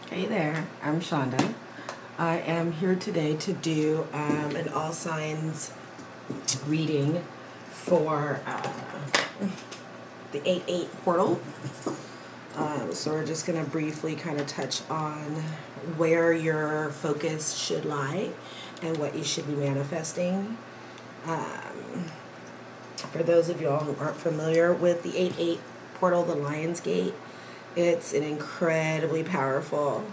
Hey there, I'm Shonda. I am here today to do an all signs reading for the 8-8 portal. So we're just going to briefly kind of touch on where your focus should lie and what you should be manifesting. For those of y'all who aren't familiar with the 8-8 portal, the Lion's Gate, it's an incredibly powerful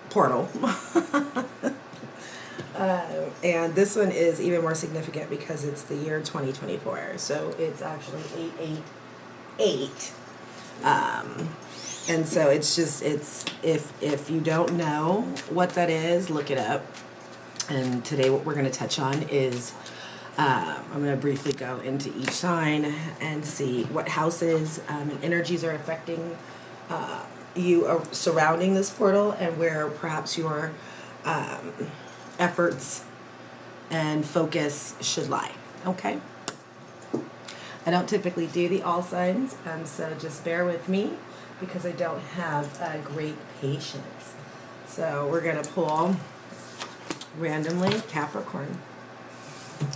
portal. And this one is even more significant because it's the year 2024. So it's actually 888. And so it's if you don't know what that is, look it up. And today what we're going to touch on is I'm going to briefly go into each sign and see what houses and energies are affecting you surrounding this portal, and where perhaps your efforts and focus should lie. Okay? I don't typically do the all signs, so just bear with me because I don't have great patience. So we're going to pull randomly Capricorn.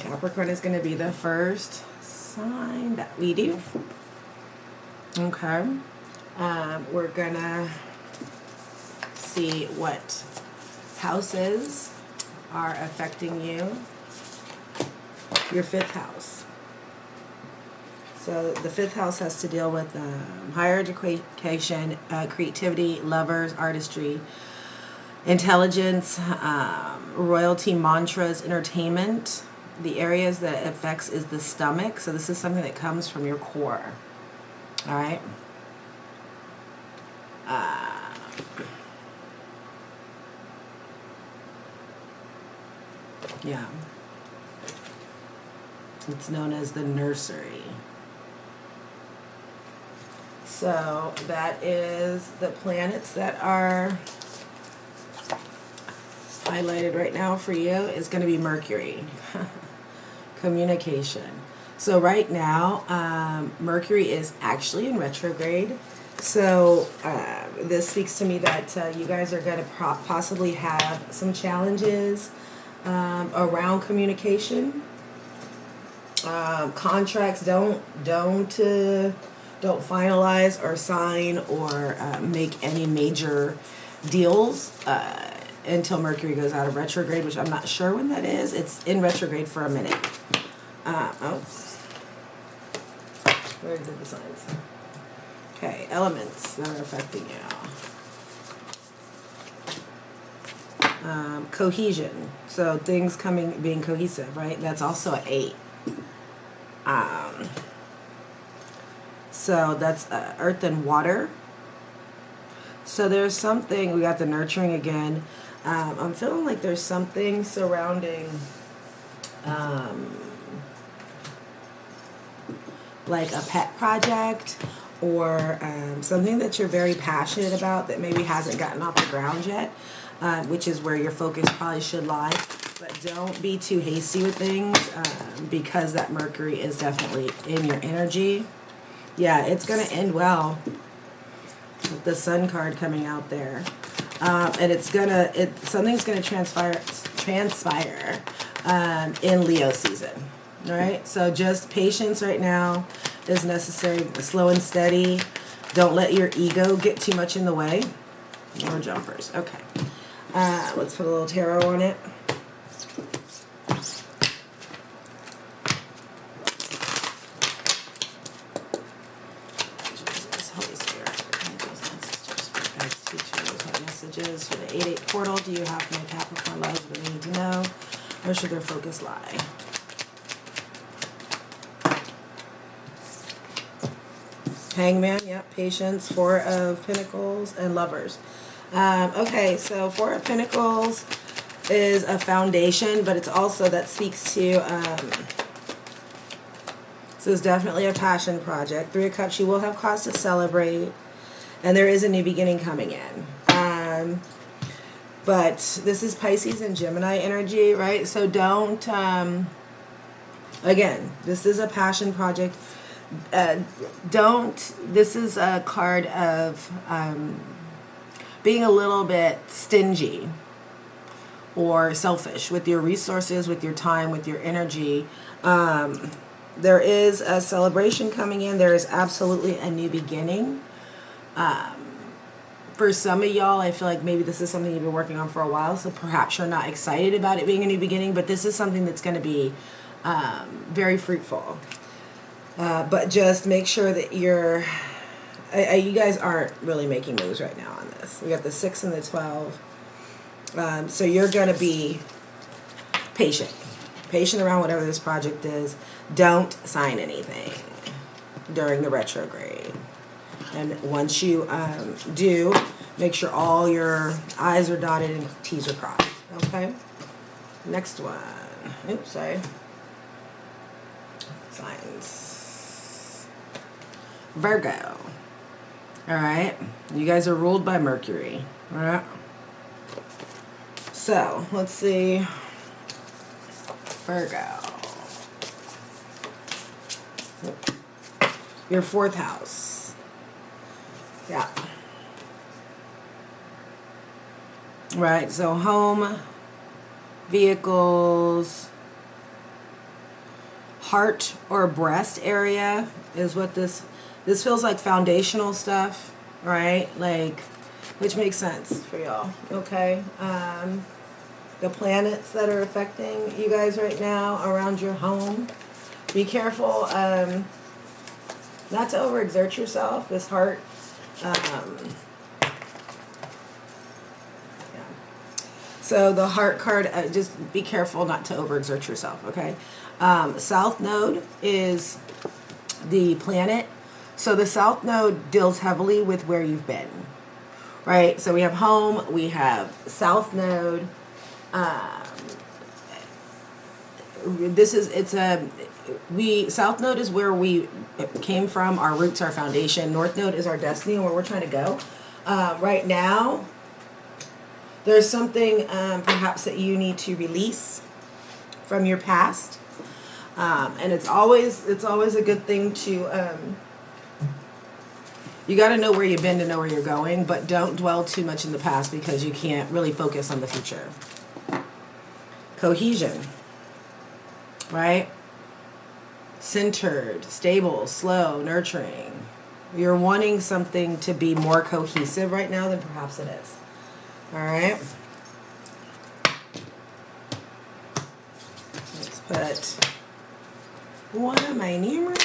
Capricorn is going to be the first sign that we do. Okay. We're going to see what houses are affecting you. Your fifth house. So the fifth house has to deal with higher education, creativity, lovers, artistry, intelligence, royalty, mantras, entertainment. The areas that it affects is the stomach. So this is something that comes from your core. All right. Yeah. It's known as the nursery. So that is the planets that are highlighted right now for you is going to be Mercury. Communication. So right now, Mercury is actually in retrograde. So this speaks to me that you guys are going to possibly have some challenges around communication. Contracts don't finalize or sign or make any major deals until Mercury goes out of retrograde, which I'm not sure when that is. It's in retrograde for a minute. Where did the signs? Okay, elements that are affecting you. Cohesion. So things being cohesive, right? That's also an 8. So that's earth and water. So there's something, we got the nurturing again. I'm feeling like there's something surrounding like a pet project or something that you're very passionate about that maybe hasn't gotten off the ground yet, which is where your focus probably should lie. But don't be too hasty with things because that Mercury is definitely in your energy. Yeah, it's going to end well with the Sun card coming out there. And something's going to transpire in Leo season. All right, so just patience right now is necessary. Slow and steady. Don't let your ego get too much in the way. More jumpers. Okay. Let's put a little tarot on it. Jesus, Holy Spirit, angels, ancestors, guides, teachers, what messages for the 8-8 portal do you have from the Capricorn lovers that they need to know? Where should their focus lie? Hangman, yep, patience, 4 of Pentacles, and lovers. Okay, so 4 of Pentacles is a foundation, but it's also, that speaks to, so it's definitely a passion project. 3 of Cups, you will have cause to celebrate, and there is a new beginning coming in. But this is Pisces and Gemini energy, right? So don't, again, this is a passion project. Don't, this is a card of being a little bit stingy or selfish with your resources, with your time, with your energy. There is a celebration coming in. There is absolutely a new beginning. For some of y'all, I feel like maybe this is something you've been working on for a while, so perhaps you're not excited about it being a new beginning, but this is something that's going to be very fruitful. But just make sure that you guys aren't really making moves right now on this. We got the 6 and the 12. So you're going to be patient. Patient around whatever this project is. Don't sign anything during the retrograde. And once you do, make sure all your I's are dotted and T's are crossed. Okay? Next one. Oops, sorry. Signs. Virgo. Alright? You guys are ruled by Mercury. Alright? So, let's see. Virgo. Your 4th house. Yeah. Right, so home, vehicles, heart or breast area is what this feels like, foundational stuff, right? Like, which makes sense for y'all, okay? The planets that are affecting you guys right now around your home. Be careful not to overexert yourself. This heart, yeah. So the heart card, just be careful not to overexert yourself, okay? South Node is the planet. So the South Node deals heavily with where you've been, right? So we have home, we have South Node. South Node is where we came from, our roots, our foundation. North Node is our destiny and where we're trying to go. Right now, there's something perhaps that you need to release from your past, and it's always a good thing to. You got to know where you've been to know where you're going, but don't dwell too much in the past because you can't really focus on the future. Cohesion, right? Centered, stable, slow, nurturing. You're wanting something to be more cohesive right now than perhaps it is. All right? Let's put one of my numerals.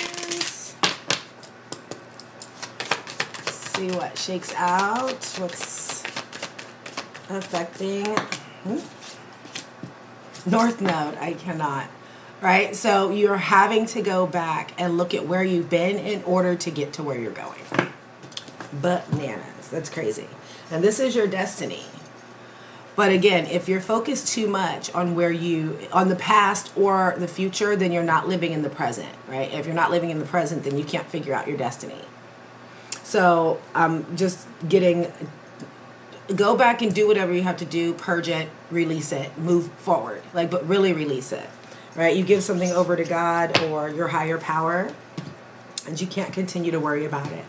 See what shakes out, what's affecting. North Node, I cannot. Right? So you're having to go back and look at where you've been in order to get to where you're going. Bananas. That's crazy. And this is your destiny. But again, if you're focused too much on on the past or the future, then you're not living in the present, right? If you're not living in the present, then you can't figure out your destiny. So just go back and do whatever you have to do, purge it, release it, move forward, but really release it, right? You give something over to God or your higher power, and you can't continue to worry about it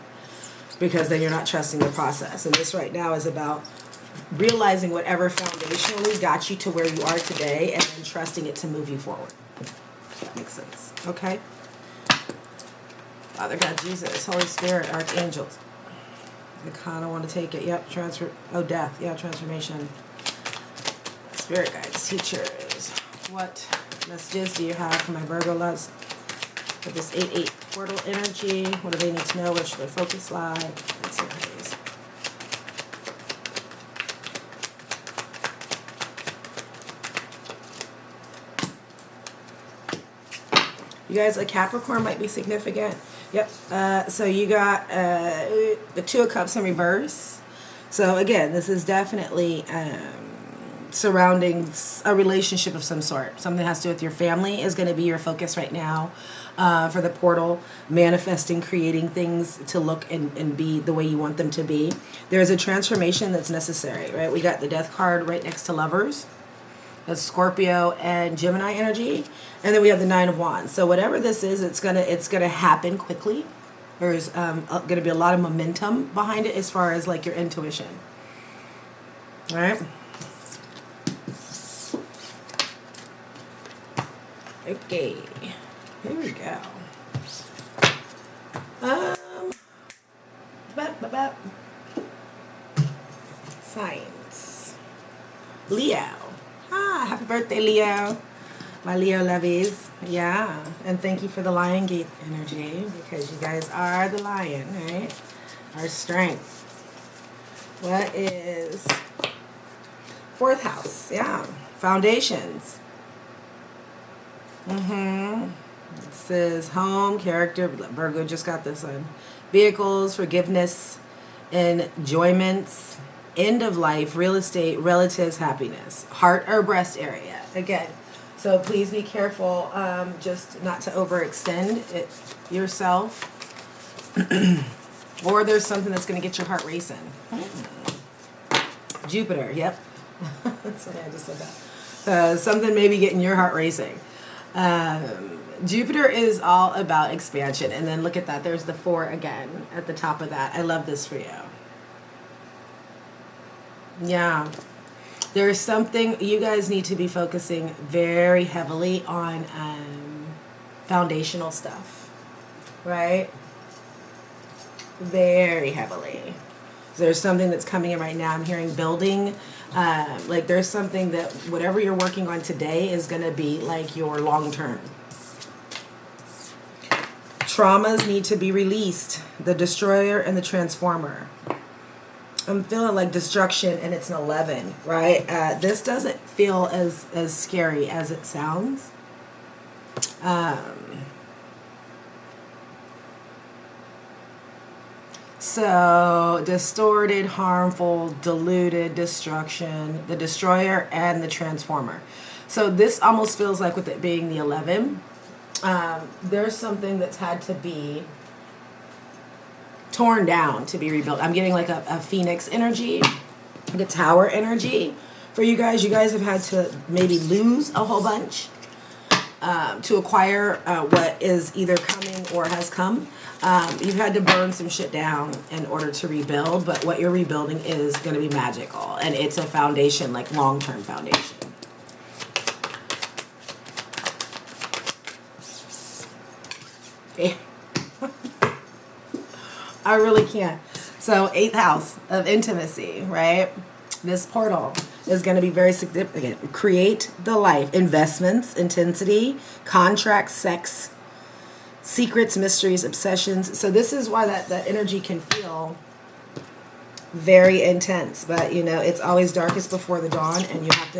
because then you're not trusting the process. And this right now is about realizing whatever foundationally got you to where you are today and then trusting it to move you forward. That makes sense. Okay? Father God, Jesus, Holy Spirit, archangels. I kind of want to take it. Yep, death. Yeah, transformation. Spirit guides, teachers. What messages do you have for my Virgo loves with this 8-8 portal energy? What do they need to know? Where should their focus lie? Let's see, please. You guys, a Capricorn might be significant. Yep. So you got the 2 of Cups in reverse. So again, this is definitely surrounding a relationship of some sort. Something that has to do with your family is going to be your focus right now for the portal. Manifesting, creating things to look and be the way you want them to be. There's a transformation that's necessary, right? We got the Death card right next to Lovers. That's Scorpio and Gemini energy. And then we have the Nine of Wands. So whatever this is, it's gonna happen quickly. There's gonna be a lot of momentum behind it as far as like your intuition. All right. Okay. Here we go. Signs. Leo. Happy birthday, Leo. My Leo lovies. Yeah. And thank you for the Lion Gate energy, because you guys are the lion, right? Our strength. What is fourth house? Yeah. Foundations. It says home, character. Virgo just got this one. Vehicles, forgiveness, enjoyments, end of life, real estate, relatives, happiness, heart or breast area. Again, so please be careful, just not to overextend it yourself, or there's something that's going to get your heart racing. Jupiter, yep. That's what I just said that. Something maybe getting your heart racing. Jupiter is all about expansion. And then look at that. There's the 4 again at the top of that. I love this for you. Yeah. There's something you guys need to be focusing very heavily on, foundational stuff, right? Very heavily. There's something that's coming in right now. I'm hearing building. Like there's something that whatever you're working on today is going to be like your long term. Traumas need to be released. The Destroyer and the Transformer. I'm feeling like destruction, and it's an 11, right? This doesn't feel as scary as it sounds. So, distorted, harmful, diluted, destruction, the Destroyer and the Transformer. So this almost feels like, with it being the 11, there's something that's had to be torn down to be rebuilt. I'm getting like a phoenix energy, the tower energy for you guys. You guys have had to maybe lose a whole bunch to acquire what is either coming or has come. You've had to burn some shit down in order to rebuild, but what you're rebuilding is going to be magical, and it's a foundation, like long-term foundation. Okay. I really can't. So 8th house of intimacy, right? This portal is going to be very significant. Create the life. Investments, intensity, contracts, sex, secrets, mysteries, obsessions. So this is why that energy can feel very intense. But, you know, it's always darkest before the dawn, and you have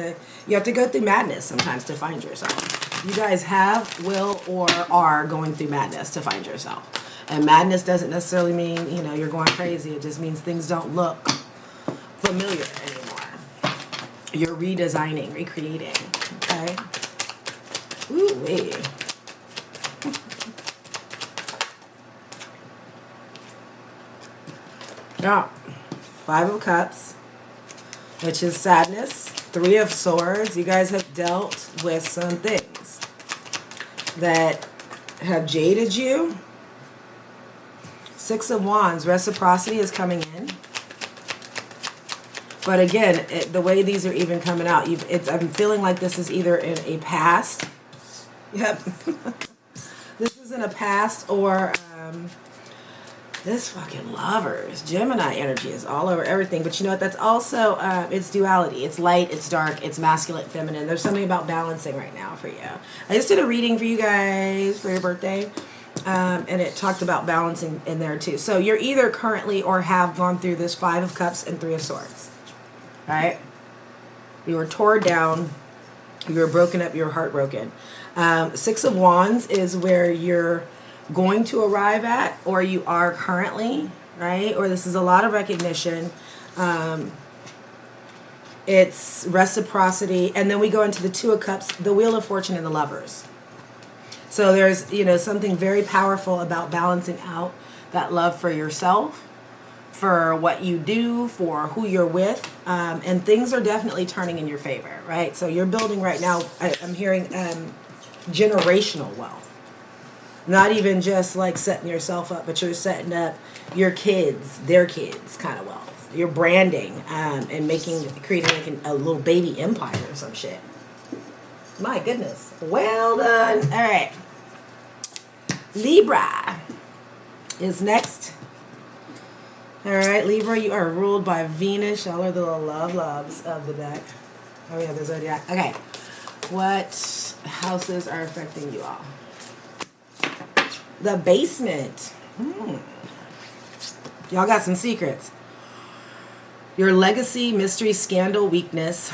to go through madness sometimes to find yourself. You guys have, will, or are going through madness to find yourself. And madness doesn't necessarily mean, you know, you're going crazy. It just means things don't look familiar anymore. You're redesigning, recreating, okay? Ooh-wee. Now, 5 of Cups, which is sadness. 3 of Swords. You guys have dealt with some things that have jaded you. 6 of Wands, reciprocity is coming in. But again, the way these are even coming out, I'm feeling like this is either in a past. Yep. This is in a past, or this fucking Lovers. Gemini energy is all over everything. But you know what? That's also, it's duality. It's light, it's dark, it's masculine, feminine. There's something about balancing right now for you. I just did a reading for you guys for your birthday. And it talked about balancing in there too. So you're either currently or have gone through this 5 of Cups and 3 of Swords. Right? You were torn down. You were broken up. You were heartbroken. 6 of Wands is where you're going to arrive at, or you are currently, right? Or this is a lot of recognition. It's reciprocity. And then we go into the 2 of Cups, the Wheel of Fortune, and the Lovers. So there's, you know, something very powerful about balancing out that love for yourself, for what you do, for who you're with, and things are definitely turning in your favor, right? So you're building right now, I'm hearing generational wealth. Not even just like setting yourself up, but you're setting up your kids, their kids kind of wealth. You're branding and creating like a little baby empire or some shit. My goodness. Well done. All right. Libra is next. All right, Libra, you are ruled by Venus. Y'all are the little loves of the deck. Oh, yeah, the zodiac. Okay. What houses are affecting you all? The basement. Y'all got some secrets. Your legacy, mystery, scandal, weakness,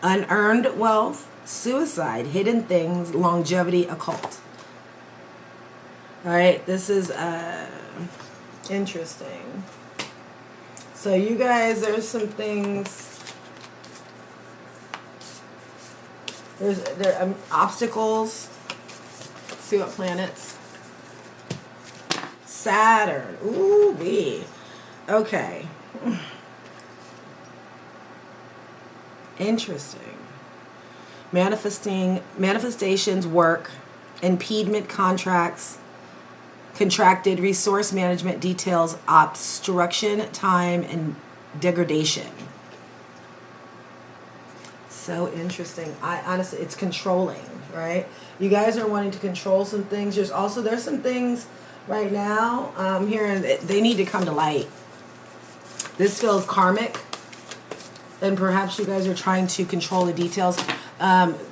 unearned wealth, suicide, hidden things, longevity, occult. All right, this is interesting. So you guys, there's some things. There are obstacles. Let's see what planets. Saturn. Ooh wee. Okay. Interesting. Manifestations, work, impediment, contracts, contracted, resource management, details, obstruction, time, and degradation. So interesting. I honestly, it's controlling, right? You guys are wanting to control some things. There's some things right now here they need to come to light. This feels karmic, and perhaps you guys are trying to control the details.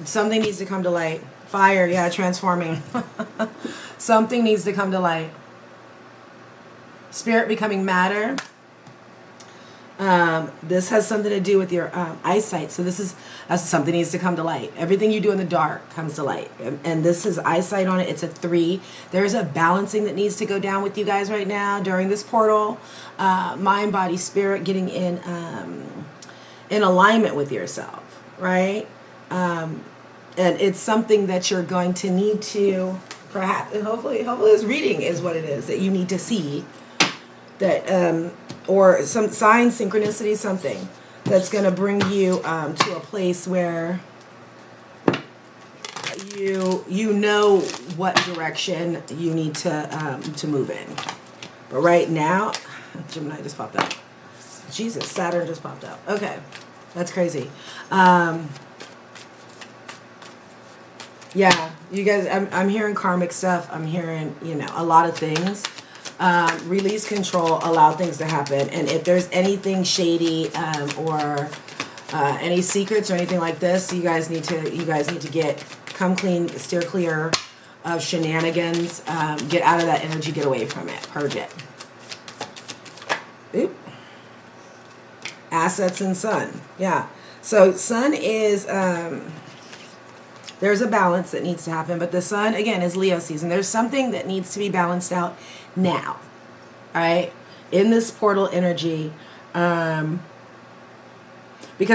Something needs to come to light. Fire, yeah, transforming. Something needs to come to light. Spirit becoming matter. This has something to do with your eyesight. So this is something needs to come to light. Everything you do in the dark comes to light. And this is eyesight on it. It's a 3. There's a balancing that needs to go down with you guys right now during this portal. Mind, body, spirit getting in alignment with yourself, right? And it's something that you're going to need to perhaps, and hopefully this reading is what it is that you need to see. That or some sign, synchronicity, something that's going to bring you to a place where you know what direction you need to move in. But right now, Gemini just popped up. Jesus, Saturn just popped up. Okay, that's crazy. Yeah, you guys, I'm hearing karmic stuff. I'm hearing, a lot of things. Release control, allow things to happen. And if there's anything shady or any secrets or anything like this, you guys need to come clean, steer clear of shenanigans. Get out of that energy, get away from it, purge it. Oop. Assets and sun. Yeah. So sun is there's a balance that needs to happen, but the sun again is Leo season. There's something that needs to be balanced out now. All right? In this portal energy, because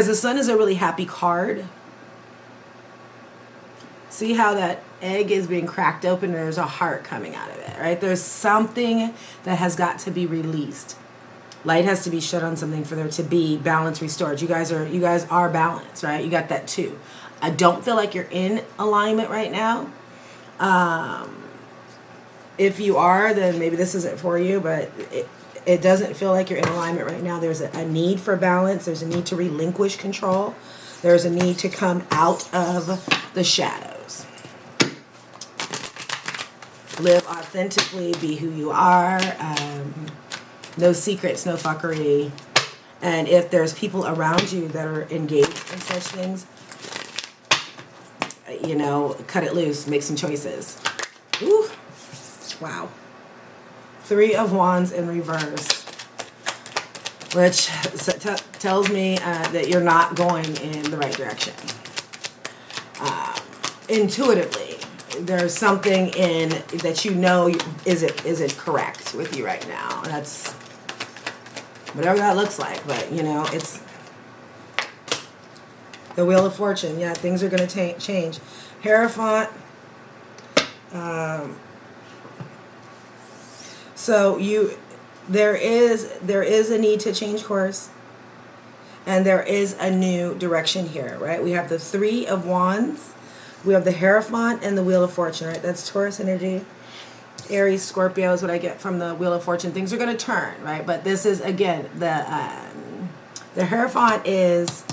the sun is a really happy card. See how that egg is being cracked open and there's a heart coming out of it, right? There's something that has got to be released. Light has to be shed on something for there to be balance restored. You guys are balanced, right? You got that too. I don't feel like you're in alignment right now. If you are, then maybe this isn't for you, but it doesn't feel like you're in alignment right now. There's a need for balance. There's a need to relinquish control. There's a need to come out of the shadows. Live authentically, be who you are. No secrets, no fuckery. And if there's people around you that are engaged in such things, cut it loose, make some choices. Ooh. Wow. 3 of Wands in reverse, which tells me that you're not going in the right direction. Intuitively, there's something in that isn't correct with you right now. That's whatever that looks like, but it's the Wheel of Fortune. Yeah, things are going to change. Hierophant. So there is a need to change course, and there is a new direction here, right? We have the Three of Wands, we have the Hierophant, and the Wheel of Fortune, right? That's Taurus energy. Aries, Scorpio is what I get from the Wheel of Fortune. Things are going to turn, right? But this is, again, the Hierophant is,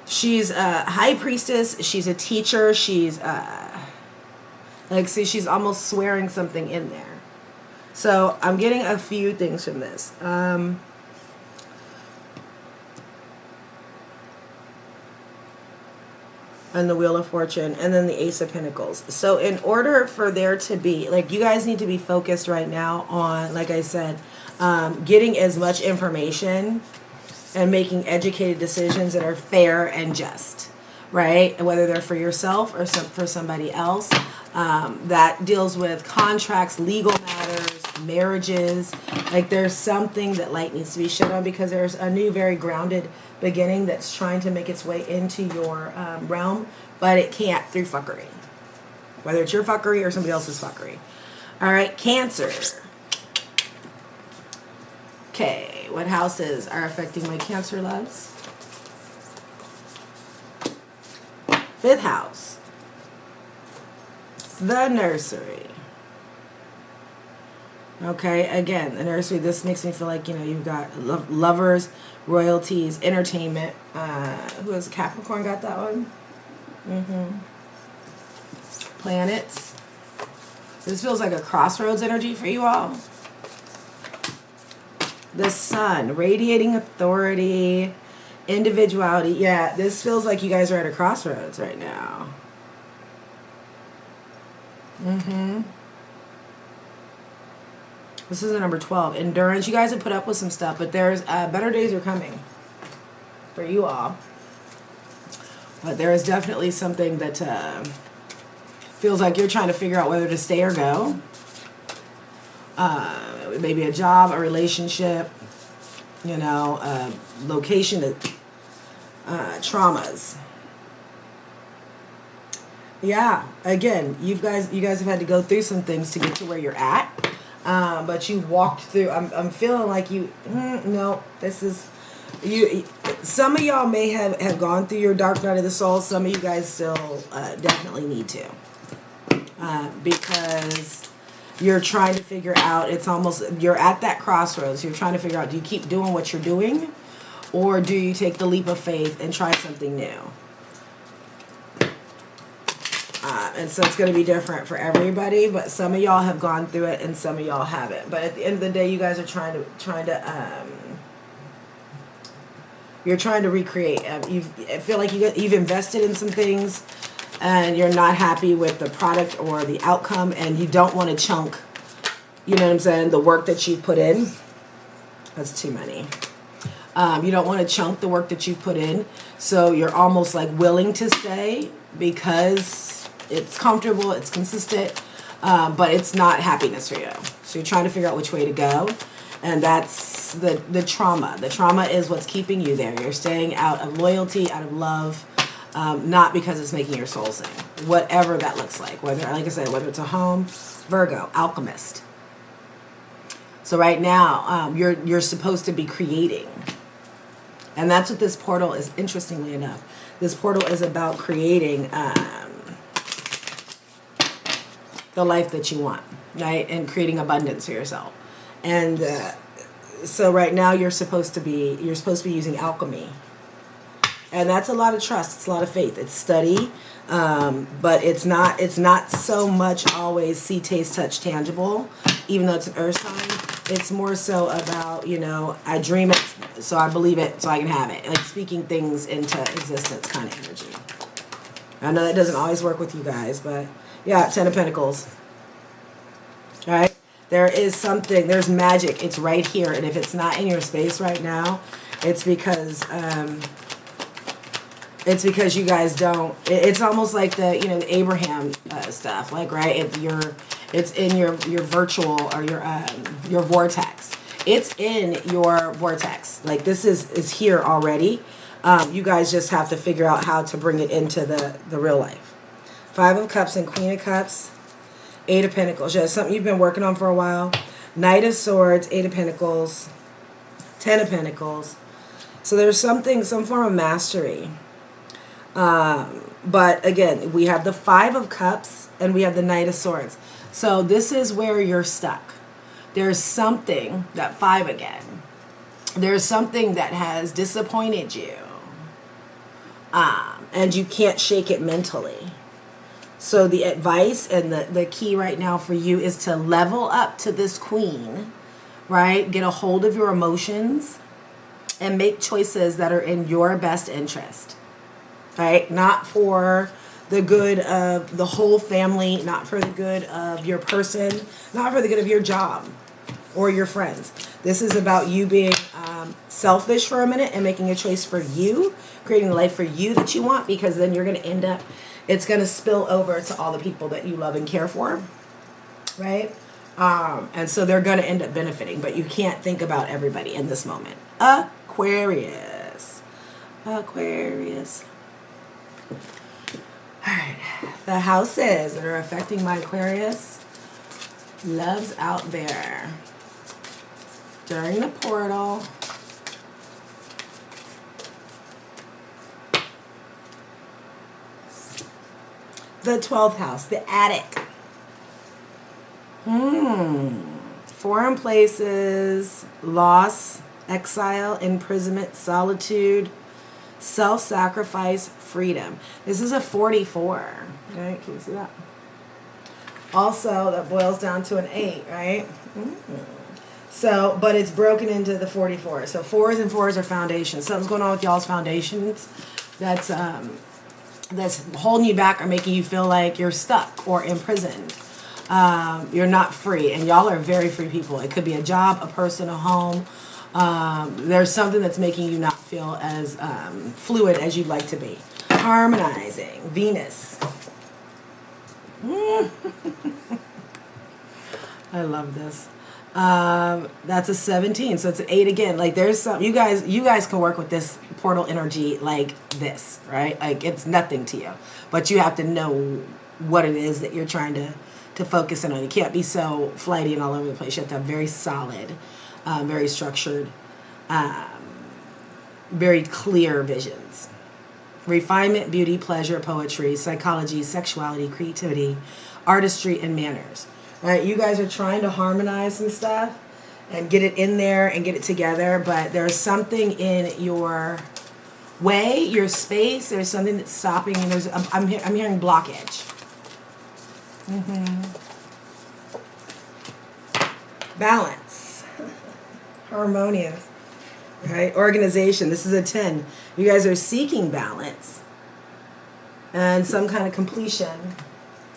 she's a high priestess, she's a teacher, she's like, see, she's almost swearing something in there. So I'm getting a few things from this. And the Wheel of Fortune, and then the Ace of Pentacles. So in order for there to be, like, you guys need to be focused right now on, like I said, getting as much information and making educated decisions that are fair and just, right? Whether they're for yourself or for somebody else. That deals with contracts, legal matters, marriages. Like, there's something that light needs to be shed on, because there's a new, very grounded beginning that's trying to make its way into your realm, but it can't through fuckery. Whether it's your fuckery or somebody else's fuckery. All right, Cancer. Okay, what houses are affecting my Cancer loves? 5th house. The nursery. Okay, again, the nursery, this makes me feel like, you know, you've got lovers, royalties, entertainment. Who is Capricorn got that one? Planets. This feels like a crossroads energy for you all. The Sun, radiating authority, individuality. Yeah, this feels like you guys are at a crossroads right now. This is the number 12. Endurance. You guys have put up with some stuff, but there's better days are coming for you all. But there is definitely something that feels like you're trying to figure out whether to stay or go. Maybe a job, a relationship, you know, location, traumas. Yeah, again, you guys have had to go through some things to get to where you're at. But you walked through. I'm feeling like you. No, this is you. Some of y'all may have gone through your dark night of the soul. Some of you guys still definitely need to, because you're trying to figure out. It's almost, you're at that crossroads. You're trying to figure out: do you keep doing what you're doing, or do you take the leap of faith and try something new? And so it's going to be different for everybody, but some of y'all have gone through it and some of y'all haven't. But at the end of the day, you guys are trying to you're trying to recreate. I feel like you've invested in some things and you're not happy with the product or the outcome, and you don't want to chunk, you know what I'm saying, the work that you put in. That's too many. You don't want to chunk the work that you put in, so you're almost like willing to stay because it's comfortable, it's consistent, but it's not happiness for you. So you're trying to figure out which way to go, and that's the trauma. The trauma is what's keeping you there. You're staying out of loyalty, out of love, not because it's making your soul sing. Whatever that looks like. Whether, like I said, whether it's a home, Virgo, alchemist. So right now, you're supposed to be creating. And that's what this portal is, interestingly enough. This portal is about creating the life that you want, right? And creating abundance for yourself. And so right now you're supposed to be using alchemy. And that's a lot of trust, it's a lot of faith, it's study, but it's not so much always see, taste, touch, tangible, even though it's an earth sign. It's more so about, you know, I dream it, so I believe it, so I can have it. Like speaking things into existence kind of energy. I know that doesn't always work with you guys, but yeah, 10 of Pentacles. All right? There is something, there's magic. It's right here. And if it's not in your space right now, it's because you guys don't, it's almost like the, you know, the Abraham stuff, like, right? It's in your virtual or your vortex. It's in your vortex. Like this is here already. You guys just have to figure out how to bring it into the real life. 5 of Cups and Queen of Cups. 8 of Pentacles. Yeah, something you've been working on for a while. Knight of Swords, Eight of Pentacles, Ten of Pentacles. So there's something, some form of mastery. But again, we have the Five of Cups and we have the Knight of Swords. So this is where you're stuck. There's something, that five again. There's something that has disappointed you. And you can't shake it mentally. So the advice and the key right now for you is to level up to this queen, right? Get a hold of your emotions and make choices that are in your best interest, right? Not for the good of the whole family, not for the good of your person, not for the good of your job or your friends. This is about you being selfish for a minute and making a choice for you, creating the life for you that you want, because then you're going to end up, it's going to spill over to all the people that you love and care for, right? And so they're going to end up benefiting, but you can't think about everybody in this moment. Aquarius. Aquarius. All right. The houses that are affecting my Aquarius. Love's out there. During the portal. The 12th house, the attic. Foreign places, loss, exile, imprisonment, solitude, self-sacrifice, freedom. This is a 44. Right? Can you see that? Also, that boils down to an 8, right? So, but it's broken into the 44. So 4s and 4s are foundations. Something's going on with y'all's foundations that's holding you back or making you feel like you're stuck or imprisoned. You're not free, and y'all are very free people. It could be a job, a person, a home. There's something that's making you not feel as fluid as you'd like to be. Harmonizing. Venus. I love this. That's a 17, so it's an 8 again. Like there's some you guys can work with this portal energy like this, right? Like it's nothing to you, but you have to know what it is that you're trying to focus in on. You can't be so flighty and all over the place. You have to have very solid, very structured, very clear visions. Refinement, beauty, pleasure, poetry, psychology, sexuality, creativity, artistry, and manners. Right, you guys are trying to harmonize some stuff and get it in there and get it together, but there's something in your way, your space. There's something that's stopping. And I'm hearing blockage. Balance, harmonious, right? Organization. This is a 10. You guys are seeking balance and some kind of completion.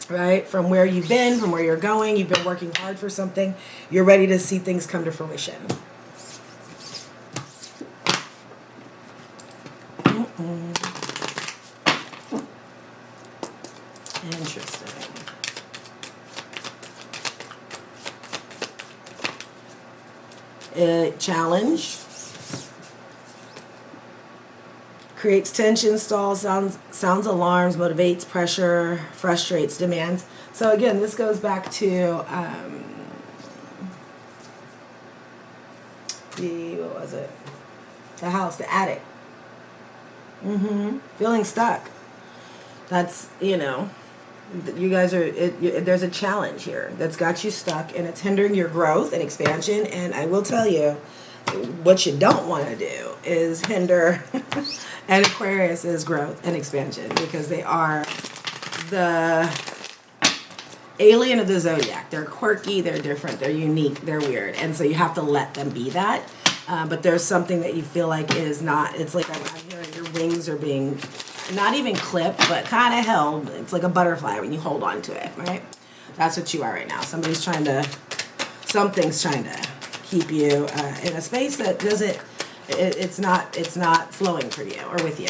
Right? From where you've been, from where you're going, you've been working hard for something, you're ready to see things come to fruition. Interesting. Challenge. Creates tension, stalls, sounds alarms, motivates, pressure, frustrates, demands. So again, this goes back to what was it? The house, the attic. Feeling stuck. That's, you guys are, there's a challenge here that's got you stuck, and it's hindering your growth and expansion. And I will tell you, what you don't want to do is hinder an Aquarius's growth and expansion, because they are the alien of the zodiac. They're quirky, they're different, they're unique, they're weird, and so you have to let them be that. But there's something that you feel like is not. It's like I'm hearing your wings are being not even clipped, but kind of held. It's like a butterfly when you hold on to it, right? That's what you are right now. Something's trying to keep you in a space that doesn't. It's not flowing for you or with you.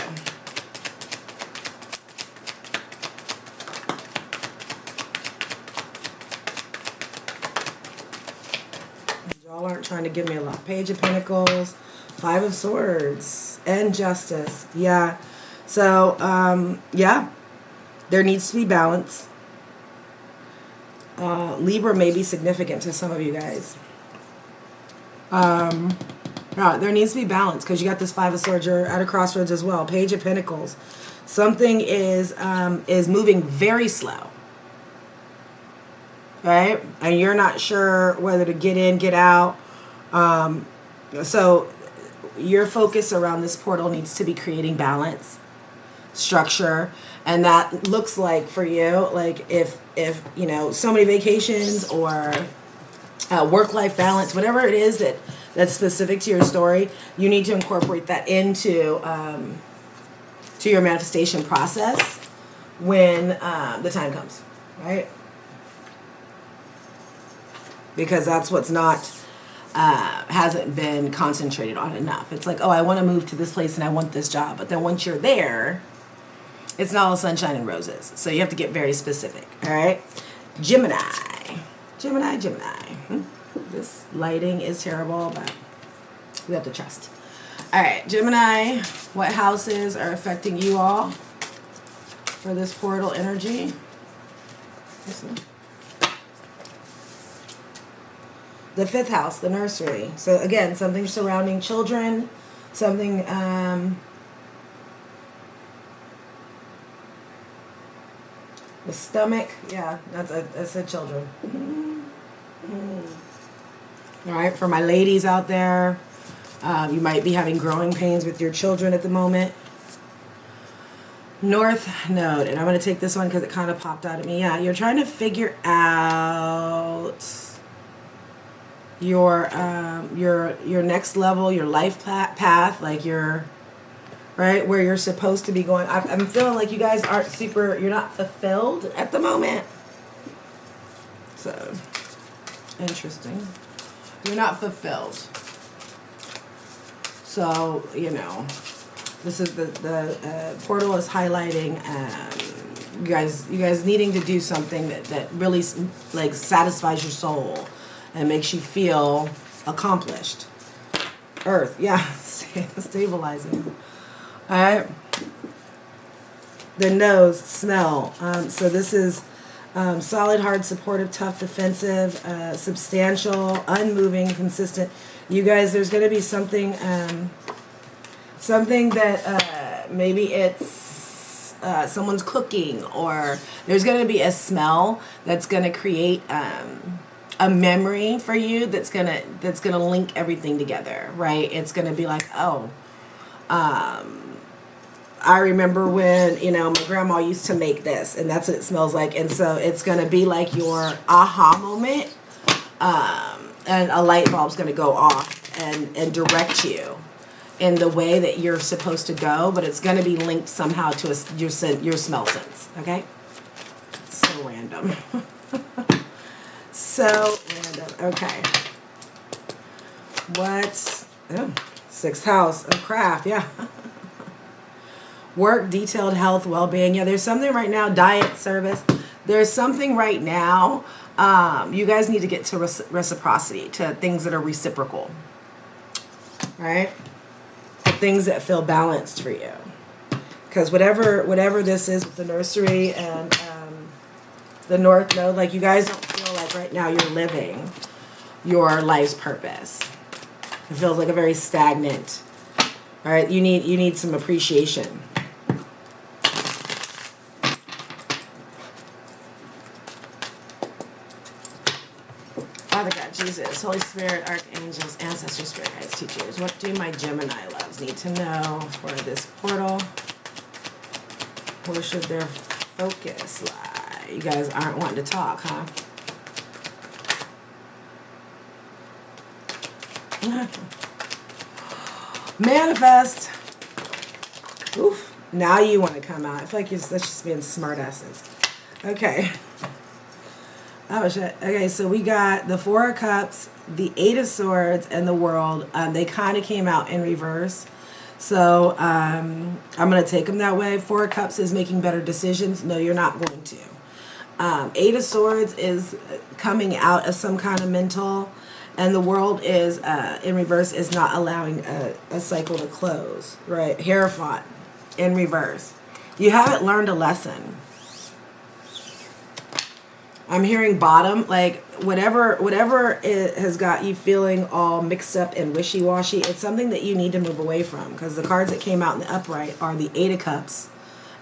Y'all aren't trying to give me a lot. Page of Pentacles, Five of Swords, and Justice. Yeah. So, there needs to be balance. Libra may be significant to some of you guys. There needs to be balance because you got this Five of Swords. You're at a crossroads as well. Page of Pentacles. Something is moving very slow, right? And you're not sure whether to get in, get out. So your focus around this portal needs to be creating balance, structure, and that looks like for you, like if you know, so many vacations or work-life balance, whatever it is that's specific to your story, you need to incorporate that into to your manifestation process when the time comes, right? Because that's what's not hasn't been concentrated on enough. It's like, oh, I want to move to this place and I want this job, but then once you're there, it's not all sunshine and roses. So you have to get very specific. All right, Gemini. This lighting is terrible, but we have to trust. All right, Gemini, what houses are affecting you all for this portal energy? Listen. The fifth house, the nursery. So again, something surrounding children, something the stomach. Yeah, that's a children. All right, for my ladies out there, you might be having growing pains with your children at the moment. North Node, and I'm going to take this one because it kind of popped out at me. Yeah, you're trying to figure out your next level, your life path, like your right where you're supposed to be going. I'm feeling like you guys aren't you're not fulfilled at the moment. So interesting. You're not fulfilled. So, you know, this is the portal is highlighting you guys needing to do something that really like satisfies your soul and makes you feel accomplished. Earth, yeah, stabilizing. All right. The nose, smell. So this is solid, hard, supportive, tough, defensive, substantial, unmoving, consistent. You guys, there's going to be something that maybe it's someone's cooking, or there's going to be a smell that's going to create a memory for you that's gonna link everything together, right? It's going to be like, oh, I remember when, you know, my grandma used to make this, and that's what it smells like. And so it's going to be like your aha moment, and a light bulb's going to go off and direct you in the way that you're supposed to go, but it's going to be linked somehow to your smell sense, okay? So random. So random. Okay. What? Oh, sixth house of craft, yeah. Work, detailed health, well-being. Yeah, there's something right now, diet, service. There's something right now. You guys need to get to reciprocity, to things that are reciprocal. Right? Things that feel balanced for you. Because whatever this is with the nursery and the North Node, like you guys don't feel like right now you're living your life's purpose. It feels like a very stagnant. All right, you need some appreciation. Father God, Jesus, Holy Spirit, archangels, ancestors, spirit guides, teachers, what do my Gemini loves need to know for this portal? Where should their focus lie? You guys aren't wanting to talk, huh? Manifest. Oof. Now you want to come out. I feel like that's just being smart asses. Okay. Oh shit. Okay, so we got the Four of Cups, the Eight of Swords, and the World. They kind of came out in reverse. So I'm going to take them that way. Four of Cups is making better decisions. No, you're not going to. Eight of Swords is coming out of some kind of mental. And the World is, in reverse, is not allowing a cycle to close. Right? Hierophant in reverse. You haven't learned a lesson. I'm hearing bottom, like whatever it has got you feeling all mixed up and wishy-washy. It's something that you need to move away from, because the cards that came out in the upright are the Eight of Cups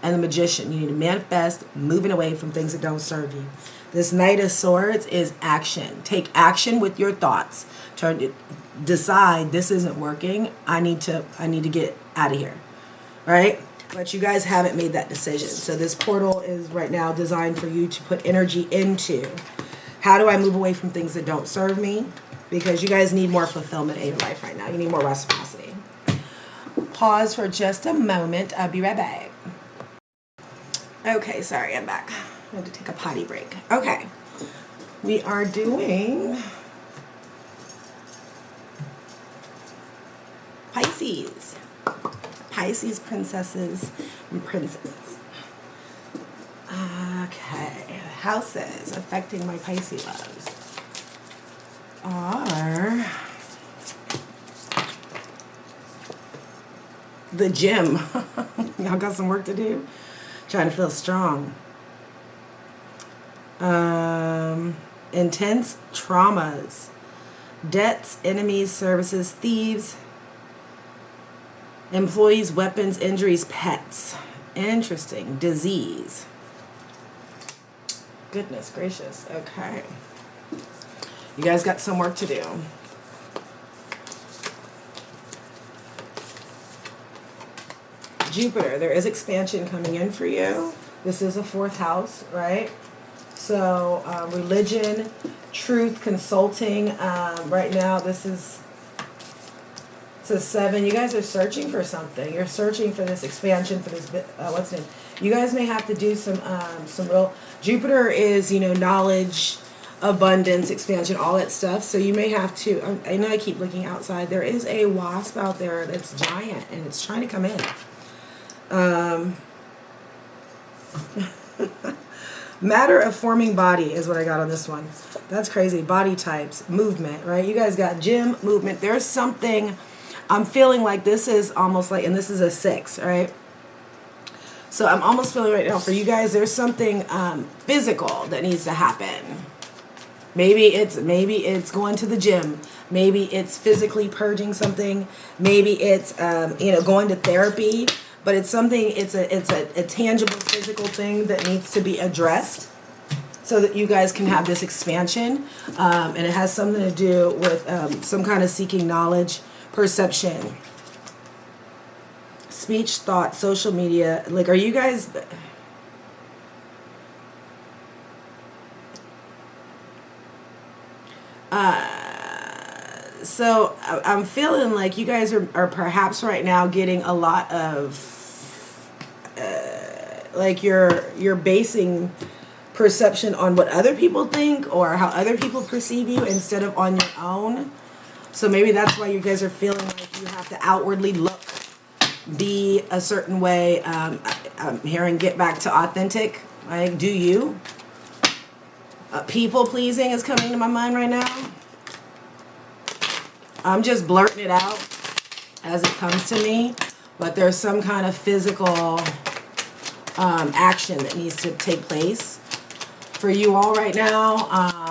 and the Magician. You need to manifest moving away from things that don't serve you. This Knight of Swords is action. Take action with your thoughts. Turn to decide, this isn't working. I need to get out of here. Right? But you guys haven't made that decision. So this portal is right now designed for you to put energy into. How do I move away from things that don't serve me? Because you guys need more fulfillment in your life right now. You need more reciprocity. Pause for just a moment. I'll be right back. Okay, sorry, I'm back. I had to take a potty break. Okay. We are doing Pisces. Pisces princesses and princes. Okay, houses affecting my Pisces loves are the gym. Y'all got some work to do. Trying to feel strong. Intense traumas, debts, enemies, services, thieves. Employees, weapons, injuries, pets. Interesting. Disease. Goodness gracious. Okay. You guys got some work to do. Jupiter, there is expansion coming in for you. This is a fourth house, right? So, religion, truth, consulting. Right now, this is... It's a 7. You guys are searching for something. You're searching for this expansion, for this, what's it? You guys may have to do some real, Jupiter is, knowledge, abundance, expansion, all that stuff. So you may have to, I know I keep looking outside. There is a wasp out there that's giant, and it's trying to come in. Matter of forming body is what I got on this one. That's crazy. Body types, movement, right? You guys got gym, movement. There's something... I'm feeling like this is almost like, and this is a 6, right? So I'm almost feeling right now for you guys, there's something physical that needs to happen. Maybe it's going to the gym. Maybe it's physically purging something. Maybe it's going to therapy. But it's something. It's a tangible physical thing that needs to be addressed, so that you guys can have this expansion. And it has something to do with some kind of seeking knowledge. Perception, speech, thought, social media. Like, are you guys... So I'm feeling like you guys are perhaps right now getting a lot of... like you're basing perception on what other people think or how other people perceive you instead of on your own. So maybe that's why you guys are feeling like you have to outwardly look, be a certain way. I'm hearing get back to authentic. Like, do you? People pleasing is coming to my mind right now. I'm just blurting it out as it comes to me. But there's some kind of physical action that needs to take place for you all right now.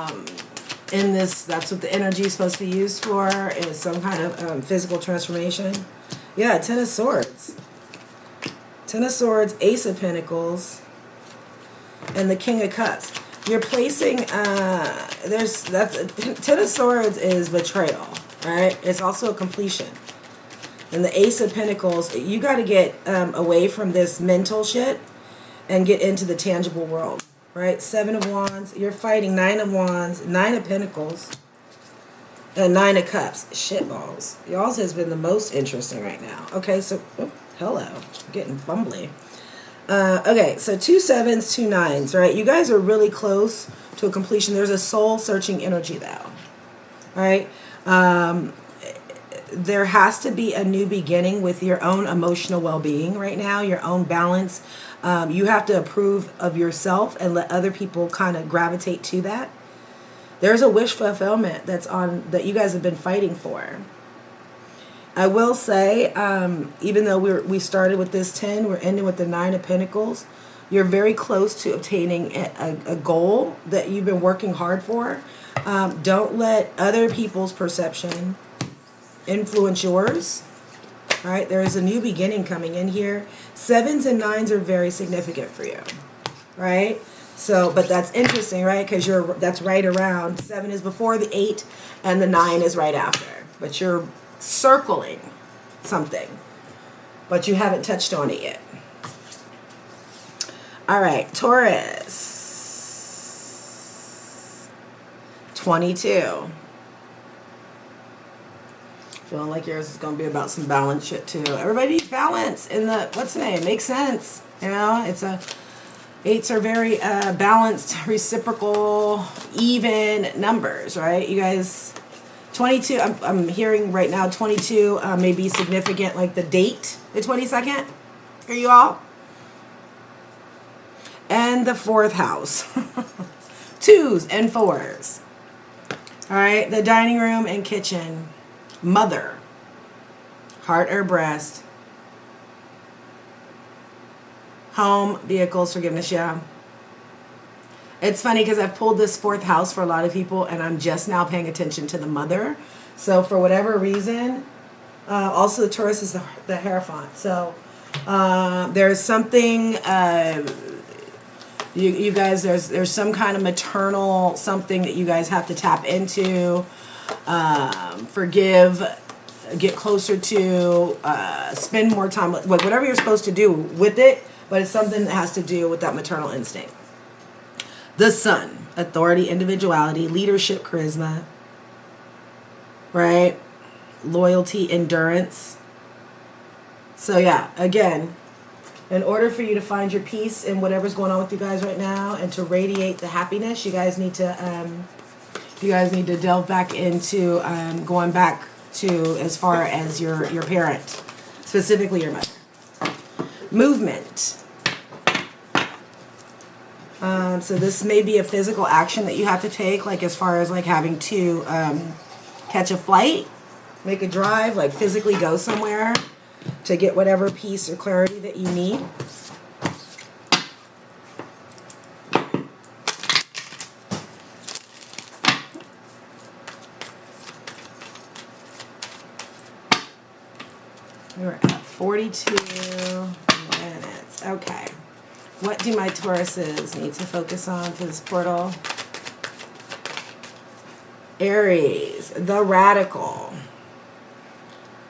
In this, that's what the energy is supposed to be used for, is some kind of physical transformation. Yeah, 10 of Swords. 10 of Swords, Ace of Pentacles, and the King of Cups. You're placing, 10 of Swords is betrayal, right? It's also a completion. And the Ace of Pentacles, you got to get away from this mental shit and get into the tangible world. Right, 7 of Wands. You're fighting 9 of Wands, 9 of Pentacles, and 9 of Cups. Shitballs. Y'all's has been the most interesting right now. Okay, so hello, I'm getting fumbly. Okay, so 2 7s, 2 9s. Right, you guys are really close to a completion. There's a soul-searching energy though. All right, there has to be a new beginning with your own emotional well-being right now, your own balance. You have to approve of yourself and let other people kind of gravitate to that. There's a wish fulfillment that you guys have been fighting for. I will say, even though we started with this 10, we're ending with the 9 of Pentacles. You're very close to obtaining a goal that you've been working hard for. Don't let other people's perception influence yours. All right, there is a new beginning coming in here. 7s and 9s are very significant for you, right? So, but that's interesting, right? Because that's right around 7 is before the 8, and the 9 is right after. But you're circling something, but you haven't touched on it yet. All right, Taurus. 22. Feeling like yours is going to be about some balance shit too. Everybody needs balance in the, what's the name? Makes sense. You know, it's a, 8s are very balanced, reciprocal, even numbers, right? You guys, 22, I'm hearing right now 22 may be significant, like the date, the 22nd. Are you all? And the 4th house. 2s and 4s. All right, the dining room and kitchen. Mother, heart or breast, home, vehicles, forgiveness, yeah. It's funny because I've pulled this 4th house for a lot of people, and I'm just now paying attention to the mother. So for whatever reason, also the Taurus is the Hierophant. So there's something, you guys, there's some kind of maternal something that you guys have to tap into. Forgive, get closer to, spend more time, like whatever you're supposed to do with it, but it's something that has to do with that maternal instinct. The Sun, authority, individuality, leadership, charisma, right? Loyalty, endurance. So yeah, again, in order for you to find your peace in whatever's going on with you guys right now and to radiate the happiness, you guys need to delve back into going back to as far as your parent, specifically your mother. Movement. So this may be a physical action that you have to take, like as far as like having to catch a flight, make a drive, like physically go somewhere to get whatever peace or clarity that you need. We're at 42 minutes. Okay. What do my Tauruses need to focus on for this portal? Aries, the radical.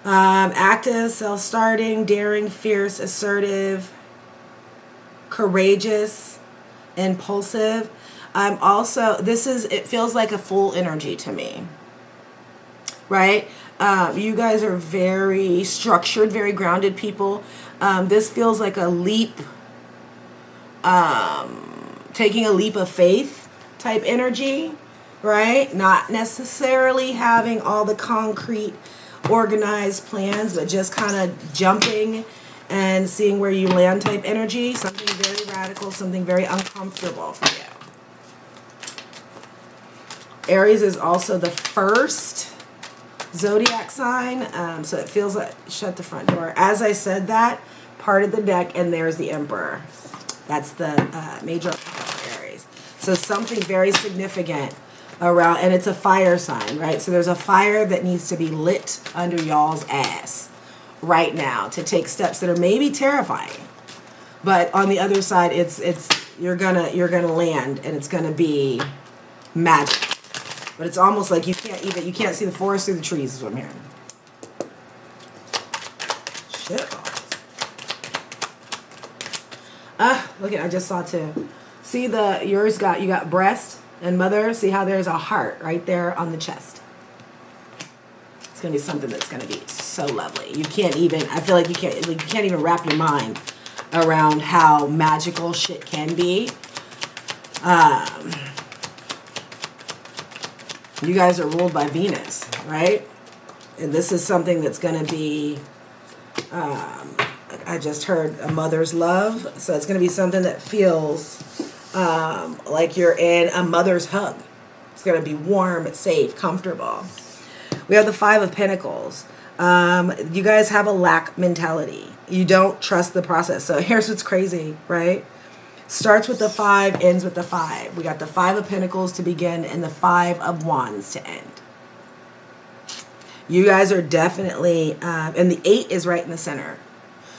Active, self-starting, daring, fierce, assertive, courageous, impulsive. It feels like a full energy to me. Right? You guys are very structured, very grounded people. This feels like a leap, taking a leap of faith type energy, right? Not necessarily having all the concrete, organized plans, but just kind of jumping and seeing where you land type energy. Something very radical, something very uncomfortable for you. Aries is also the first zodiac sign, so it feels like, shut the front door. As I said that, part of the deck, and there's the Emperor. That's the major arcana for Aries. So something very significant around, and it's a fire sign, right? So there's a fire that needs to be lit under y'all's ass right now to take steps that are maybe terrifying, but on the other side, it's you're gonna land, and it's gonna be magic. But it's almost like you can't see the forest through the trees, is what I'm hearing. Shit. Look at, I just saw two. See you got breast and mother. See how there's a heart right there on the chest. It's gonna be something that's gonna be so lovely. I feel like you can't even wrap your mind around how magical shit can be. You guys are ruled by Venus, right? And this is something that's going to be, I just heard a mother's love. So it's going to be something that feels like you're in a mother's hug. It's going to be warm, safe, comfortable. We have the 5 of Pentacles. You guys have a lack mentality. You don't trust the process. So here's what's crazy, right? Starts with the 5, ends with the 5. We got the 5 of Pentacles to begin and the 5 of Wands to end. You guys are definitely, and the 8 is right in the center.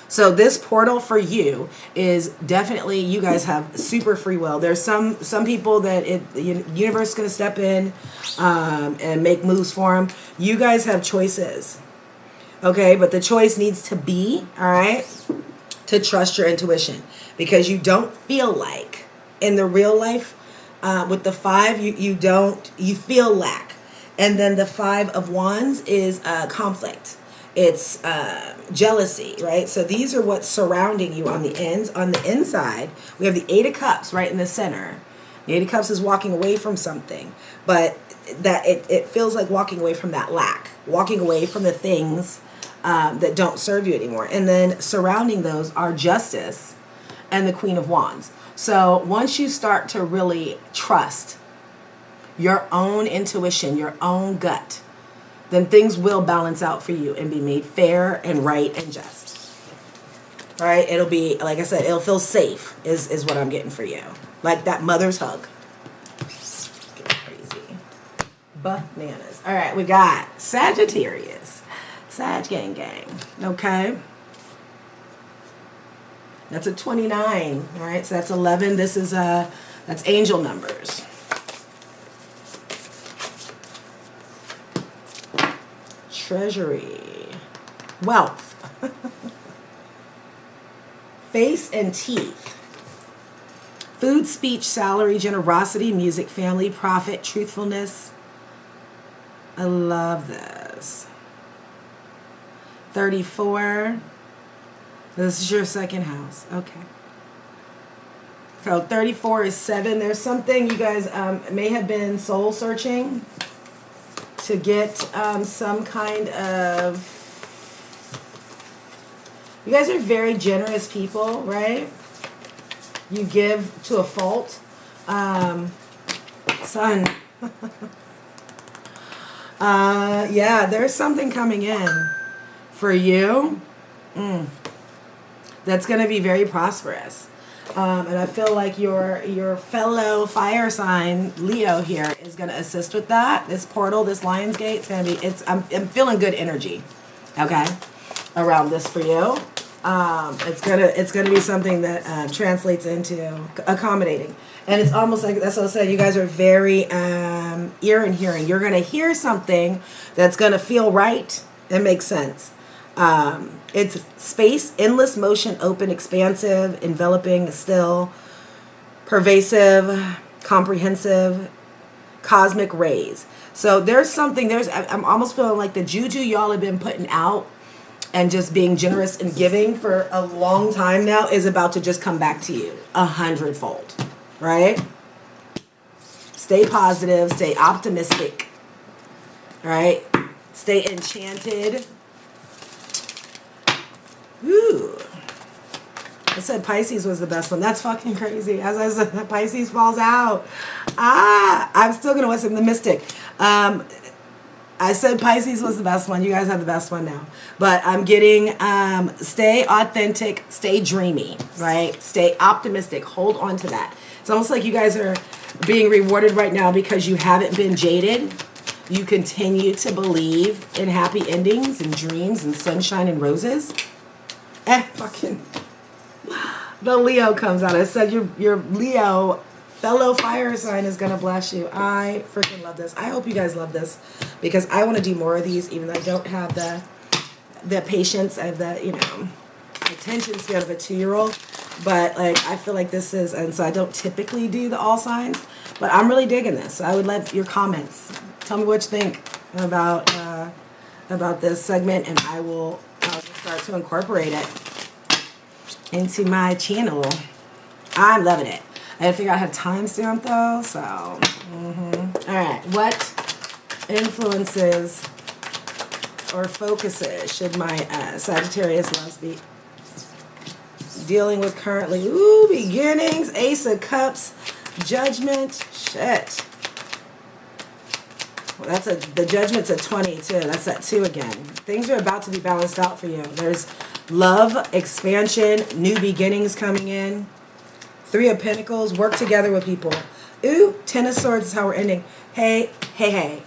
So this portal for you is definitely, you guys have super free will. There's some people that the universe is going to step in and make moves for them. You guys have choices. Okay, but the choice needs to be, all right, to trust your intuition. Because you don't feel like, in the real life, with the 5, you feel lack. And then the 5 of Wands is conflict. It's jealousy, right? So these are what's surrounding you on the ends. On the inside, we have the 8 of Cups right in the center. The 8 of Cups is walking away from something. But that it feels like walking away from that lack. Walking away from the things that don't serve you anymore. And then surrounding those are Justice and the Queen of Wands. So once you start to really trust your own intuition, your own gut, then things will balance out for you and be made fair and right and just. All right? It'll be, like I said, it'll feel safe is what I'm getting for you. Like that mother's hug. Get crazy. Bananas. All right, we got Sagittarius. Sag gang gang. Okay? That's a 29, all right? So that's 11. This is that's angel numbers. Treasury. Wealth. Face and teeth. Food, speech, salary, generosity, music, family, profit, truthfulness. I love this. 34. This is your second house. Okay. So 34 is 7. There's something you guys may have been soul searching to get some kind of... You guys are very generous people, right? You give to a fault. Sun. Yeah, there's something coming in for you. That's going to be very prosperous. And I feel like your fellow fire sign, Leo here, is going to assist with that. This portal, this Lion's Gate, it's going to be, I'm feeling good energy, okay, around this for you. It's gonna be something that translates into accommodating. And it's almost like, that's what I said, you guys are very ear and hearing. You're going to hear something that's going to feel right and make sense. It's space, endless motion, open, expansive, enveloping, still, pervasive, comprehensive, cosmic rays. So there's something, I'm almost feeling like the juju y'all have been putting out and just being generous and giving for a long time now is about to just come back to you 100-fold, right? Stay positive, stay optimistic, right? Stay enchanted. Ooh. I said Pisces was the best one. That's fucking crazy. As I said, Pisces falls out. I'm still going to listen to the Mystic. I said Pisces was the best one. You guys have the best one now. But I'm getting stay authentic, stay dreamy, right? Stay optimistic. Hold on to that. It's almost like you guys are being rewarded right now because you haven't been jaded. You continue to believe in happy endings and dreams and sunshine and roses. Fucking the Leo comes out. I said your Leo fellow fire sign is gonna bless you. I freaking love this. I hope you guys love this because I want to do more of these, even though I don't have the patience. I have the attention span of a 2-year-old. But like I feel like this is, and so I don't typically do the all signs, but I'm really digging this. So I would love your comments. Tell me what you think about this segment, and I'll start to incorporate it into my channel. I'm loving it. I had to figure out how to timestamp though, so. All right, what influences or focuses should my Sagittarius loves be dealing with currently? Ooh, beginnings, Ace of Cups, Judgment, shit. Well, the Judgment's at 20 too. That's at 2 again. Things are about to be balanced out for you. There's love, expansion, new beginnings coming in. Three of Pentacles, work together with people. Ooh, Ten of Swords is how we're ending. Hey, hey, hey.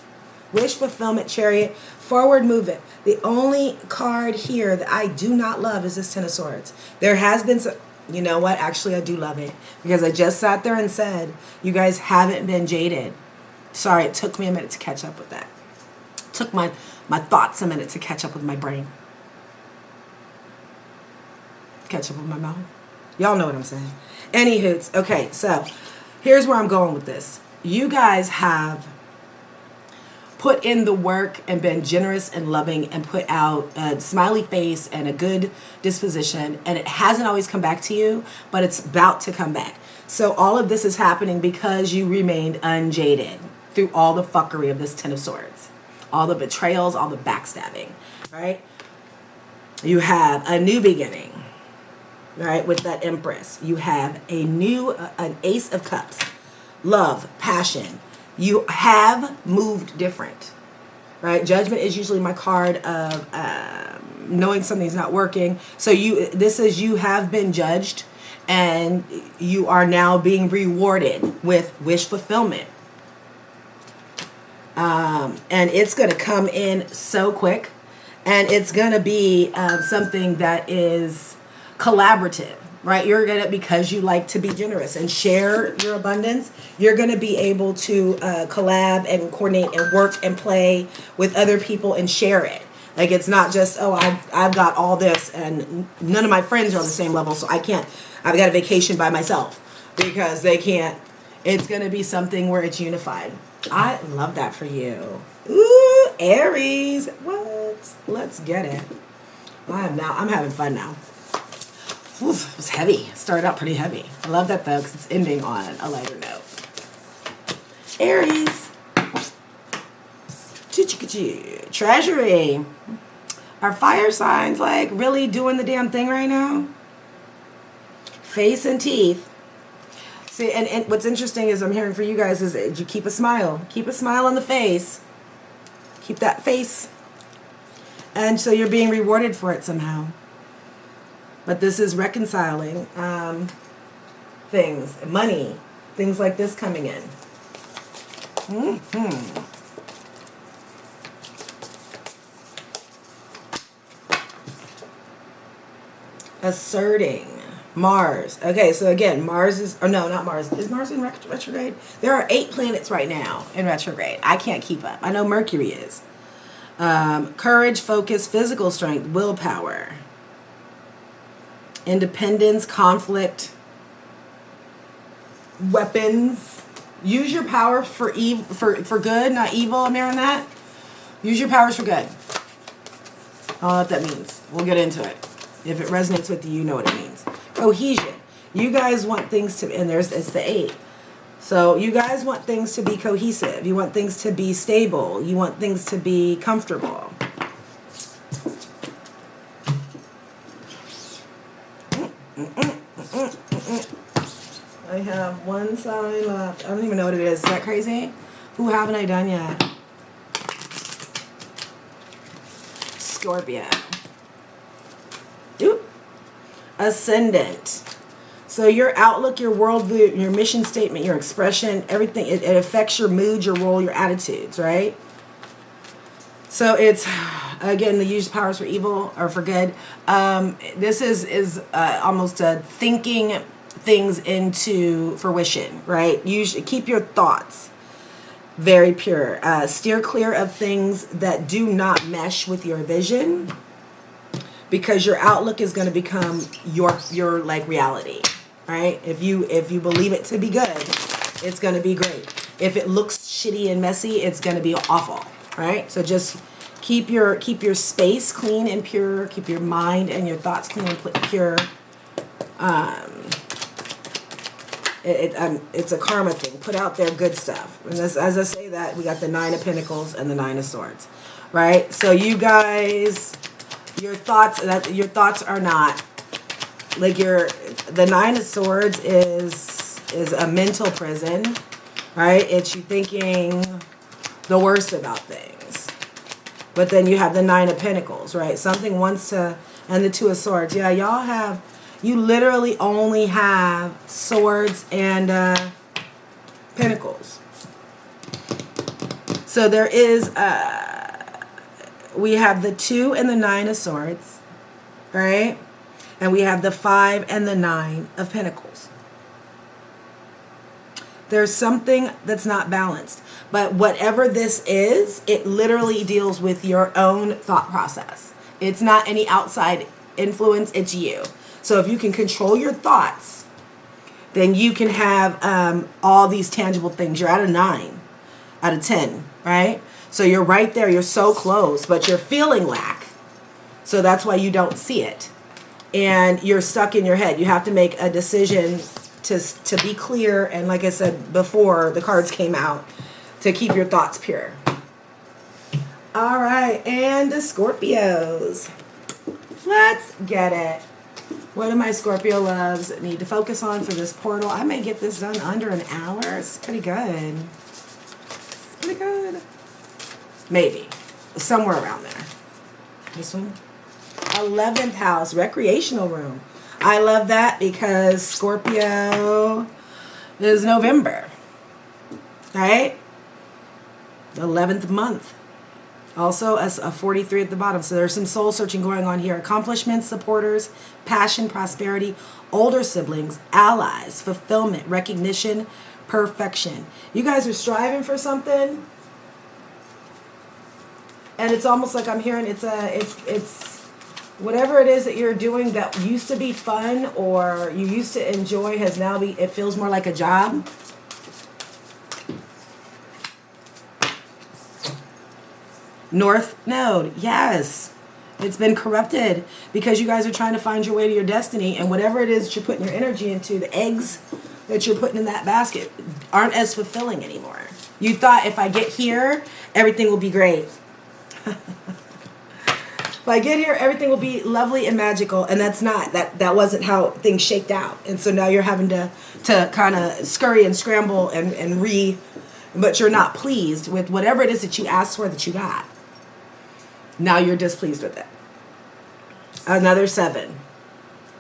Wish fulfillment, Chariot, forward movement. The only card here that I do not love is this Ten of Swords. There has been some, you know what? Actually, I do love it because I just sat there and said, you guys haven't been jaded. Sorry, it took me a minute to catch up with that. It took my thoughts a minute to catch up with my brain. Catch up with my mouth. Y'all know what I'm saying. Anywho, okay, so here's where I'm going with this. You guys have put in the work and been generous and loving and put out a smiley face and a good disposition, and it hasn't always come back to you, but it's about to come back. So all of this is happening because you remained unjaded through all the fuckery of this Ten of Swords, all the betrayals, all the backstabbing, right? You have a new beginning. Right, with that Empress. You have a new, an Ace of Cups. Love, passion. You have moved different. Right? Judgment is usually my card of knowing something's not working. So this is you have been judged and you are now being rewarded with wish fulfillment. And it's going to come in so quick. And it's going to be something that is collaborative, right? You're gonna, because you like to be generous and share your abundance, you're gonna be able to collab and coordinate and work and play with other people and share it. Like it's not just, oh, I've got all this and none of my friends are on the same level, so I've got a vacation by myself because they can't. It's gonna be something where it's unified. I love that for you. Ooh, Aries. What? Let's get it. I'm having fun now. Oof, it was heavy. Started out pretty heavy. I love that though because it's ending on a lighter note. Aries. Treasury. Are fire signs like really doing the damn thing right now? Face and teeth. See, and what's interesting is I'm hearing for you guys is you keep a smile. Keep a smile on the face. Keep that face. And so you're being rewarded for it somehow. But this is reconciling things, money, things like this coming in. Asserting. Mars. Okay, so again, Mars is, or no, not Mars. Is Mars in retrograde? There are 8 planets right now in retrograde. I can't keep up. I know Mercury is. Courage, focus, physical strength, willpower. Independence, conflict, weapons. Use your power for for good, not evil. I'm hearing that. Use your powers for good. I don't know what that means. We'll get into it. If it resonates with you, you know what it means. Cohesion. You guys want things to, and it's the 8. So you guys want things to be cohesive. You want things to be stable. You want things to be comfortable. I have one sign left. I don't even know what it is. Is that crazy? Who haven't I done yet? Scorpio. Oop. Ascendant. So your outlook, your worldview, your mission statement, your expression, everything, it affects your mood, your role, your attitudes, right? So it's, again, the use powers for evil or for good. This is almost a thinking things into fruition, right? Keep your thoughts very pure. Steer clear of things that do not mesh with your vision, because your outlook is going to become your like reality, right? If you believe it to be good, it's going to be great. If it looks shitty and messy, it's going to be awful, right? So just keep your space clean and pure. Keep your mind and your thoughts clean and pure. It's a karma thing. Put out there good stuff. And as I say that, we got the 9 of Pentacles and the 9 of Swords, right? So you guys, your thoughts are not like the 9 of Swords is a mental prison, right? It's you thinking the worst about things. But then you have the 9 of Pentacles, right? Something wants to, and the 2 of Swords. Yeah, y'all have, You literally only have swords and pentacles. So there is, we have the 2 and the 9 of swords, right? And we have the 5 and the 9 of pentacles. There's something that's not balanced. But whatever this is, it literally deals with your own thought process. It's not any outside influence, it's you. So if you can control your thoughts, then you can have all these tangible things. You're at a 9 out of 10, right? So you're right there. You're so close, but you're feeling lack. So that's why you don't see it. And you're stuck in your head. You have to make a decision to be clear. And like I said before, the cards came out, to keep your thoughts pure. All right, and the Scorpios. Let's get it. What do my Scorpio loves need to focus on for this portal? I may get this done under an hour. It's pretty good. It's pretty good. Maybe. Somewhere around there. This one. 11th house, recreational room. I love that because Scorpio is November. Right? The 11th month. Also a 43 at the bottom. So there's some soul searching going on here. Accomplishments, supporters, passion, prosperity, older siblings, allies, fulfillment, recognition, perfection. You guys are striving for something. And it's almost like I'm hearing it's whatever it is that you're doing that used to be fun or you used to enjoy has now it feels more like a job. North Node, yes. It's been corrupted because you guys are trying to find your way to your destiny, and whatever it is that you're putting your energy into, the eggs that you're putting in that basket aren't as fulfilling anymore. You thought if I get here, everything will be great. If I get here, everything will be lovely and magical, and that's not. That wasn't how things shaked out. And so now you're having to kind of scurry and scramble but you're not pleased with whatever it is that you asked for that you got. Now you're displeased with it. Another 7.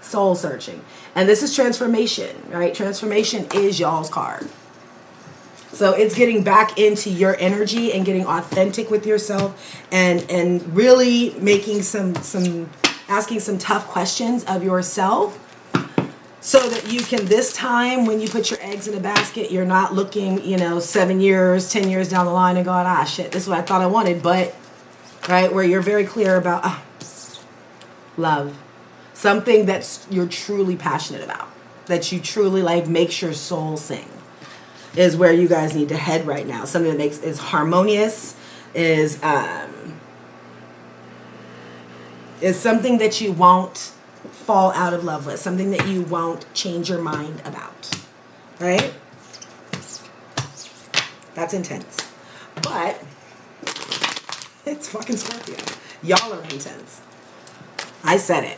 Soul searching. And this is transformation, right? Transformation is y'all's card. So it's getting back into your energy and getting authentic with yourself and really making asking some tough questions of yourself so that you can, this time when you put your eggs in a basket, you're not looking, 7 years, 10 years down the line and going, shit, this is what I thought I wanted, but, right, where you're very clear about love. Something that you're truly passionate about, that you truly makes your soul sing, is where you guys need to head right now. Something that is harmonious, is something that you won't fall out of love with, something that you won't change your mind about, right? That's intense. But it's fucking Scorpio. Y'all are intense. I said it,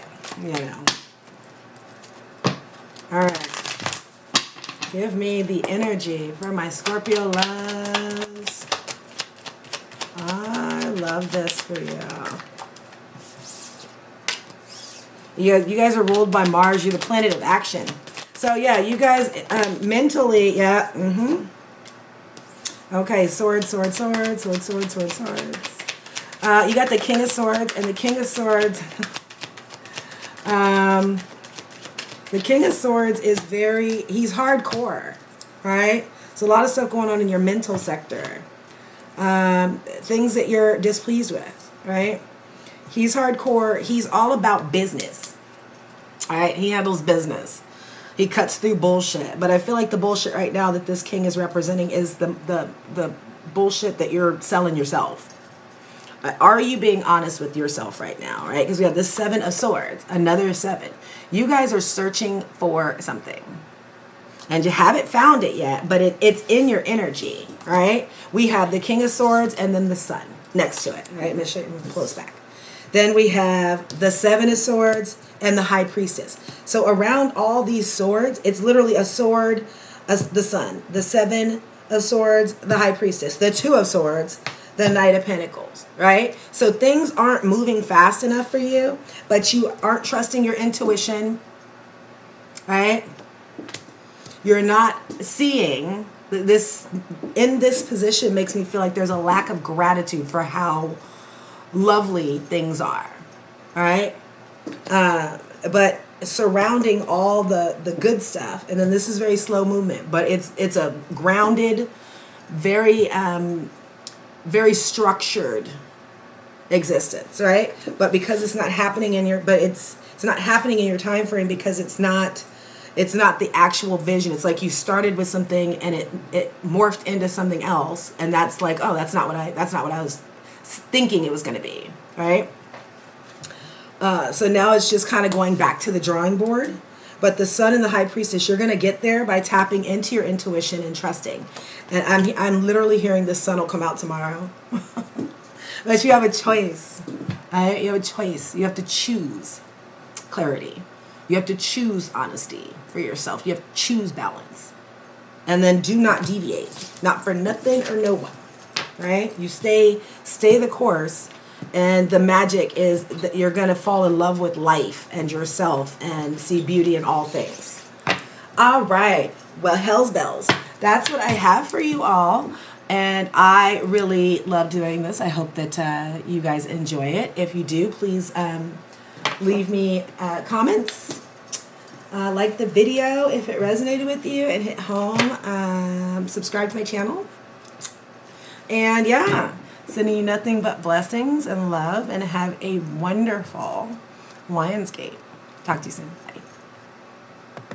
All right. Give me the energy for my Scorpio loves. I love this for you. You guys are ruled by Mars. You're the planet of action. So, yeah, you guys mentally, yeah. Okay, swords. You got the King of Swords, and the King of Swords. The King of Swords is he's hardcore, right? So a lot of stuff going on in your mental sector. Things that you're displeased with, right? He's hardcore. He's all about business. All right? He handles business. He cuts through bullshit. But I feel like the bullshit right now that this king is representing is the bullshit that you're selling yourself. Are you being honest with yourself right now, right? Because we have the 7 of Swords, another 7. You guys are searching for something. And you haven't found it yet, but it's in your energy, right? We have the King of Swords and then the Sun next to it, right? Let me pull this back. Then we have the 7 of Swords and the High Priestess. So around all these swords, it's literally a sword, the Sun, the 7 of Swords, the High Priestess, the 2 of Swords, the Knight of Pentacles, right? So things aren't moving fast enough for you, but you aren't trusting your intuition. right? You're not seeing this. In this position makes me feel like there's a lack of gratitude for how lovely things are, all right? But surrounding all the good stuff, and then this is very slow movement, but it's a grounded, very very structured existence, right? But because it's not happening in your, but it's not happening in your time frame because it's not the actual vision. It's like you started with something and it morphed into something else, and that's like, oh, that's not what I was thinking it was going to be, right? So now it's just kind of going back to the drawing board. But the Sun and the High Priestess, you're going to get there by tapping into your intuition and trusting. And I'm literally hearing the Sun will come out tomorrow. But you have a choice. Right? You have a choice. You have to choose clarity. You have to choose honesty for yourself. You have to choose balance. And then do not deviate. Not for nothing or no one. Right? You stay the course. And the magic is that you're going to fall in love with life and yourself and see beauty in all things. All right. Well, hell's bells. That's what I have for you all. And I really love doing this. I hope that you guys enjoy it. If you do, please leave me comments. Like the video if it resonated with you and hit home. Subscribe to my channel. And yeah. Sending you nothing but blessings and love, and have a wonderful Lionsgate. Talk to you soon. Bye.